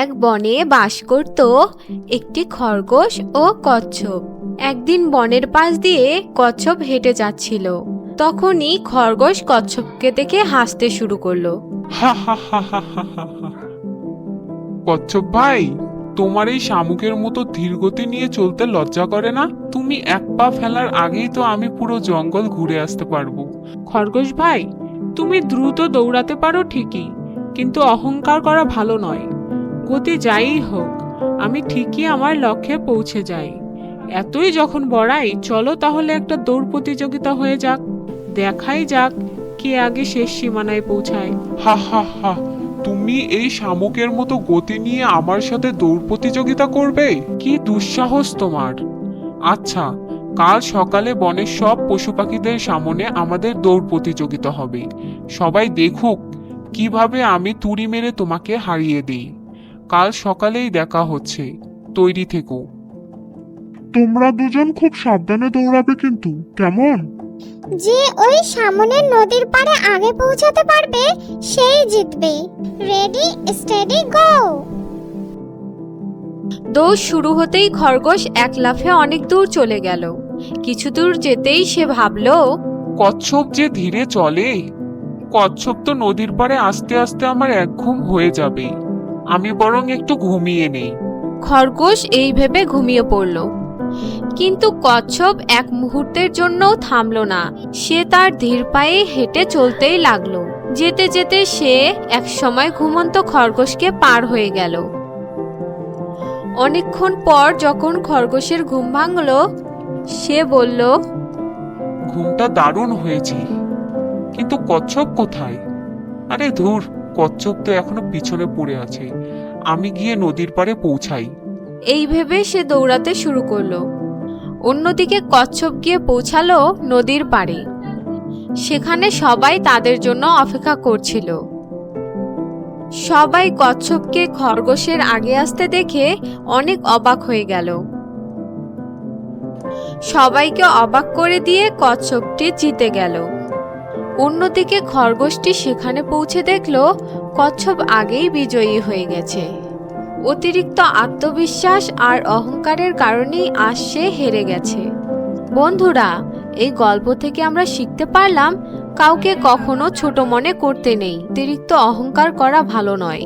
এক বনে বাস করত একটি খরগোশ ও কচ্ছপ। একদিন বনের পাশ দিয়ে কচ্ছপ হেঁটে যাচ্ছিল। তখনই খরগোশ কচ্ছপকে দেখে হাসতে শুরু করলো। হা হা হা হা হা হা হা। কচ্ছপ ভাই, তোমার এই শামুকের মতো ধীর গতি নিয়ে চলতে লজ্জা করে না? তুমি এক পা ফেলার আগেই তো আমি পুরো জঙ্গল ঘুরে আসতে পারবো। খরগোশ ভাই, তুমি দ্রুত দৌড়াতে পারো ঠিকই, কিন্তু অহংকার করা ভালো নয়। গতি যাই হোক, আমি ঠিকই আমার লক্ষ্যে পৌঁছে যাই। এতই যখন বড়াই, চলো তাহলে একটা দৌড় প্রতিযোগিতা হয়ে যাক। দেখাই যাক কে আগে শেষ সীমানায় পৌঁছায়। হা হা হা। তুমি এই শামুকের মতো গতি নিয়ে আমার সাথে দৌড় প্রতিযোগিতা করবে? কি দুঃসাহস তোমার! আচ্ছা, কাল সকালে বনের সব পশু পাখিদের সামনে আমাদের দৌড় প্রতিযোগিতা হবে। সবাই দেখুক কিভাবে আমি তুড়ি মেরে তোমাকে হারিয়ে দিই। কাল সকালেই দেখা হচ্ছে, তৈরি থেকো। তোমরা দুজন খুব সাবধানে দৌড়াবে কিন্তু, কেমন? যে ওই সামনের নদীর পাড়ে আগে পৌঁছাতে পারবে সেই জিতবে। রেডি, স্টেডি, গো! দৌড় শুরু হতেই খরগোশ এক লাফে অনেক দূর চলে গেল। কিছু দূর যেতেই সে ভাবলো, কচ্ছপ যে ধীরে চলে! কচ্ছপ তো নদীর পাড়ে আস্তে আস্তে আমার একঘুম হয়ে যাবে। আমি বরং একটু ঘুমিয়ে নেই। খরগোশ এই ভেবে ঘুমিয়ে পড়ল। কিন্তু কচ্ছপ এক মুহূর্তের জন্যও থামলো না। সে তার ধীর পায়ে হেঁটে চলতেই লাগলো। যেতে যেতে সে এক সময় ঘুমন্ত খরগোশকে পার হয়ে গেল। অনেকক্ষণ পর যখন খরগোশের ঘুম ভাঙলো, সে বলল, ঘুমটা দারুণ হয়েছে, কিন্তু কচ্ছপ কোথায়? আরে ধুর, কচ্ছপ তো এখনো পিছনে পড়ে আছে। আমি গিয়ে নদীর পাড়ে পৌঁছাই। এই ভেবে সে দৌড়াতে শুরু করলো। অন্যদিকে কচ্ছপ গিয়ে পৌঁছালো নদীর পাড়ে। সেখানে সবাই তাদের জন্য অপেক্ষা করছিল। সবাই কচ্ছপকে খরগোশের আগে আসতে দেখে অনেক অবাক হয়ে গেল। সবাইকে অবাক করে দিয়ে কচ্ছপটি জিতে গেল। অন্যদিকে খরগোশটি সেখানে পৌঁছে দেখলো কচ্ছপ আগেই বিজয়ী হয়ে গেছে। অতিরিক্ত আত্মবিশ্বাস আর অহংকারের কারণেই আজ সে হেরে গেছে। বন্ধুরা, এই গল্প থেকে আমরা শিখতে পারলাম কাউকে কখনো ছোট মনে করতে নেই। অতিরিক্ত অহংকার করা ভালো নয়।